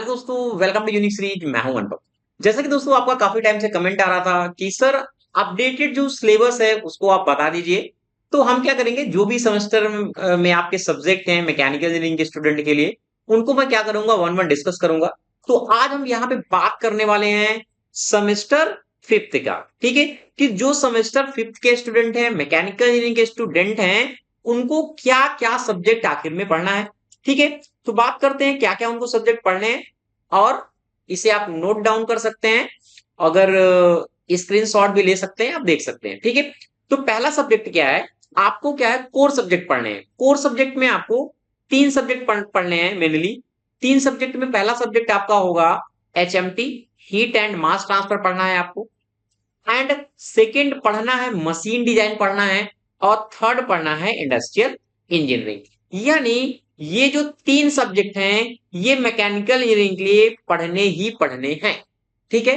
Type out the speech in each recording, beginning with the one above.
दोस्तों, welcome to unique series. मैं हूं अनुभव। जैसा कि दोस्तों आपका काफी टाइम से कमेंट आ रहा था कि सर अपडेटेड जो सिलेबस है उसको आप बता दीजिए। तो हम क्या करेंगे, जो भी सेमेस्टर में आपके सब्जेक्ट हैं मैकेनिकल इंजीनियरिंग के स्टूडेंट के लिए, उनको मैं क्या करूंगा, वन वन डिस्कस करूंगा। तो आज हम यहाँ पे बात करने वाले हैं सेमेस्टर फिफ्थ का। ठीक है, कि जो सेमेस्टर फिफ्थ के स्टूडेंट हैं, मैकेनिकल इंजीनियरिंग के स्टूडेंट हैं, उनको क्या क्या सब्जेक्ट आखिर में पढ़ना है। ठीक है, तो बात करते हैं क्या क्या उनको सब्जेक्ट पढ़ने हैं, और इसे आप नोट डाउन कर सकते हैं। अगर स्क्रीनशॉट भी ले सकते हैं, आप देख सकते हैं। ठीक है, तो पहला सब्जेक्ट क्या है, आपको क्या है, कोर सब्जेक्ट पढ़ने हैं। कोर सब्जेक्ट में आपको तीन सब्जेक्ट पढ़ने हैं मेनली। तीन सब्जेक्ट में पहला सब्जेक्ट आपका होगा HMT, heat and mass transfer पढ़ना है आपको। एंड सेकेंड पढ़ना है मशीन डिजाइन पढ़ना है। और थर्ड पढ़ना है इंडस्ट्रियल इंजीनियरिंग। यानी ये जो तीन सब्जेक्ट हैं, ये मैकेनिकल इंजीनियरिंग के लिए पढ़ने ही पढ़ने हैं। ठीक है,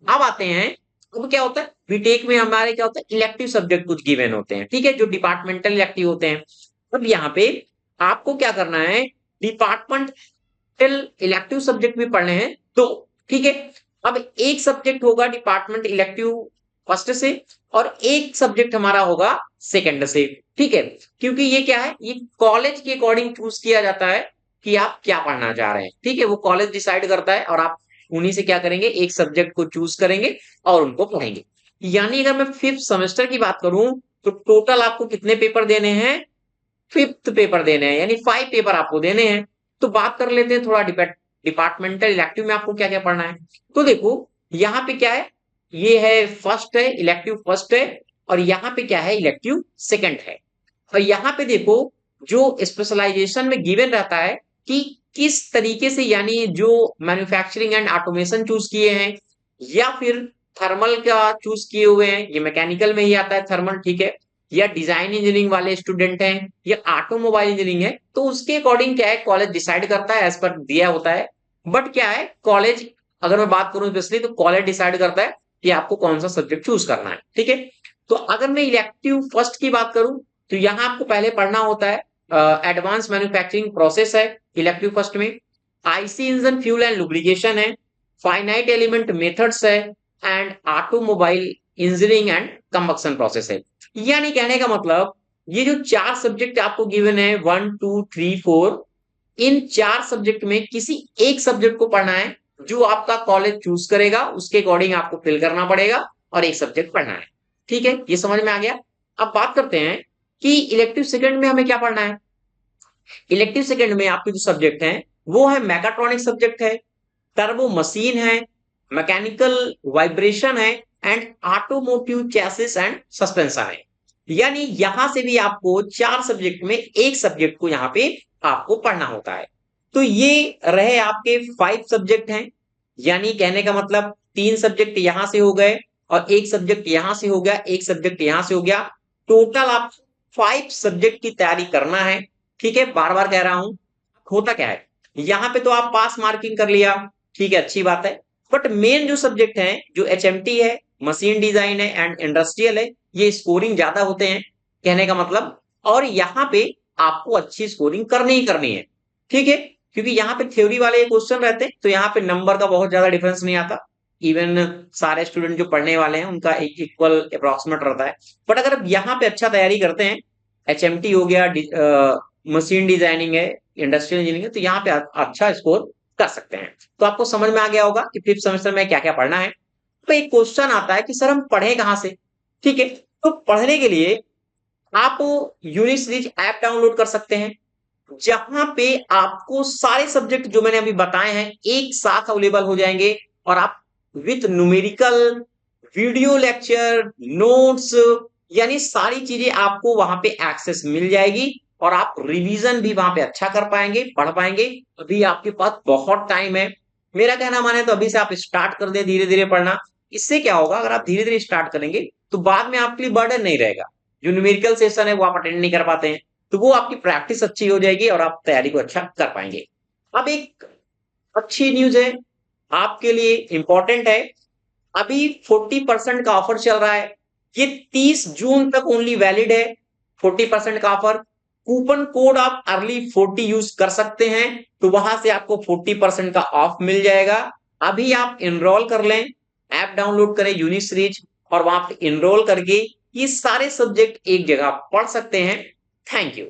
अब आते हैं, अब क्या होता है बीटेक में हमारे, क्या होता है, इलेक्टिव सब्जेक्ट कुछ गिवन होते हैं। ठीक है, जो डिपार्टमेंटल इलेक्टिव होते हैं। अब यहाँ पे आपको क्या करना है, डिपार्टमेंटल इलेक्टिव सब्जेक्ट भी पढ़ने हैं दो। ठीक है, अब एक सब्जेक्ट होगा डिपार्टमेंट इलेक्टिव फर्स्ट से, और एक सब्जेक्ट हमारा होगा सेकंड से। ठीक है, क्योंकि ये क्या है, ये कॉलेज के अकॉर्डिंग चूज किया जाता है कि आप क्या पढ़ना चाह रहे हैं। ठीक है, वो कॉलेज डिसाइड करता है, और आप उन्हीं से क्या करेंगे, एक सब्जेक्ट को चूज करेंगे और उनको पढ़ेंगे। यानी अगर मैं फिफ्थ सेमेस्टर की बात करूं, तो टोटल आपको कितने पेपर देने हैं, फिफ्थ पेपर देने हैं, यानी 5 पेपर आपको देने हैं। तो बात कर लेते हैं थोड़ा डिपार्टमेंटल इलेक्टिव में आपको क्या क्या पढ़ना है। तो देखो यहाँ पे क्या है, ये है फर्स्ट है, इलेक्टिव फर्स्ट है। और यहाँ पे क्या है, इलेक्टिव सेकंड है। और यहाँ पे देखो, जो स्पेशलाइजेशन में गिवन रहता है कि किस तरीके से, यानी जो मैन्युफैक्चरिंग एंड ऑटोमेशन चूज किए हैं, या फिर थर्मल का चूज किए हुए हैं, ये मैकेनिकल में ही आता है थर्मल। ठीक है, या डिजाइन इंजीनियरिंग वाले स्टूडेंट हैं, या ऑटोमोबाइल इंजीनियरिंग है, तो उसके अकॉर्डिंग क्या है, कॉलेज डिसाइड करता है, एज पर दिया होता है। बट क्या है, कॉलेज, अगर मैं बात करूं स्पेशली, तो कॉलेज डिसाइड करता है कि आपको कौन सा सब्जेक्ट चूज करना है। ठीक है, तो अगर मैं इलेक्टिव फर्स्ट की बात करूं, तो यहां आपको पहले पढ़ना होता है एडवांस मैन्युफैक्चरिंग प्रोसेस है इलेक्टिव फर्स्ट में। IC engine fuel and lubrication है। फाइनाइट एलिमेंट मेथड्स है। And automobile engineering and combustion process है। यानी कहने का मतलब, ये जो चार सब्जेक्ट आपको गिवन है, 1 2 3 4, इन चार सब्जेक्ट में किसी एक सब्जेक्ट को पढ़ना है। जो आपका कॉलेज चूज करेगा उसके अकॉर्डिंग आपको फिल करना पड़ेगा, और एक सब्जेक्ट पढ़ना है। ठीक है, ये समझ में आ गया। अब बात करते हैं कि इलेक्टिव सेकंड में हमें क्या पढ़ना है। इलेक्टिव सेकंड में आपके जो सब्जेक्ट हैं, वो है मैकाट्रॉनिक सब्जेक्ट है, टर्बो मशीन है, मैकेनिकल वाइब्रेशन है, and automotive chassis and suspension है। यानी यहां से भी आपको चार सब्जेक्ट में एक सब्जेक्ट को यहाँ पे आपको पढ़ना होता है। तो ये रहे आपके 5 सब्जेक्ट हैं। यानी कहने का मतलब, तीन सब्जेक्ट यहां से हो गए, और एक सब्जेक्ट यहां से हो गया, एक सब्जेक्ट यहां से हो गया। टोटल आप 5 सब्जेक्ट की तैयारी करना है। ठीक है, बार बार कह रहा हूं, होता क्या है, यहाँ पे तो आप पास मार्किंग कर लिया, ठीक है, अच्छी बात है। बट मेन जो सब्जेक्ट है, जो HMT है, मशीन डिजाइन है, एंड इंडस्ट्रियल है, ये स्कोरिंग ज्यादा होते हैं, कहने का मतलब। और यहाँ पे आपको अच्छी स्कोरिंग करनी ही करनी है। ठीक है, क्योंकि यहाँ पे थ्योरी वाले क्वेश्चन रहते हैं, तो यहाँ पे नंबर का बहुत ज्यादा डिफरेंस नहीं आता। इवन सारे स्टूडेंट जो पढ़ने वाले हैं, उनका एक इक्वल अप्रोक्सीमेट रहता है। बट अगर आप यहाँ पे अच्छा तैयारी करते हैं, HMT हो गया, मशीन डिजाइनिंग है, इंडस्ट्रियल इंजीनियरिंग है, तो यहाँ पे अच्छा स्कोर कर सकते हैं। तो आपको समझ में आ गया होगा कि फिफ्थ सेमेस्टर में क्या क्या पढ़ना है। तो एक क्वेश्चन आता है कि सर हम पढ़े कहाँ से। ठीक है, तो पढ़ने के लिए आप यूनिक सीरीज ऐप डाउनलोड कर सकते हैं, जहां पे आपको सारे सब्जेक्ट जो मैंने अभी बताए हैं एक साथ अवेलेबल हो जाएंगे। और आप with numerical, video lecture, notes, यानी सारी चीजें आपको वहां पे एक्सेस मिल जाएगी। और आप रिवीजन भी वहां पे अच्छा कर पाएंगे, पढ़ पाएंगे। अभी आपके पास बहुत टाइम है। मेरा कहना माने तो अभी से आप स्टार्ट कर दे धीरे धीरे पढ़ना। इससे क्या होगा, अगर आप धीरे धीरे स्टार्ट करेंगे, तो बाद में आपके लिए बर्डन नहीं रहेगा। जो न्यूमेरिकल सेशन है वो आप अटेंड नहीं कर पाते हैं, तो वो आपकी प्रैक्टिस अच्छी हो जाएगी, और आप तैयारी को अच्छा कर पाएंगे। अब एक अच्छी न्यूज है आपके लिए, इंपॉर्टेंट है। अभी 40% का ऑफर चल रहा है। ये 30 जून तक ओनली वैलिड है, 40% का ऑफर। कूपन कोड आप अर्ली 40 यूज कर सकते हैं, तो वहां से आपको 40% का ऑफ मिल जाएगा। अभी आप इनरोल कर लें, ऐप डाउनलोड करें यूनिसीरीज, और वहां पे इनरोल करके ये सारे सब्जेक्ट एक जगह पढ़ सकते हैं। Thank you.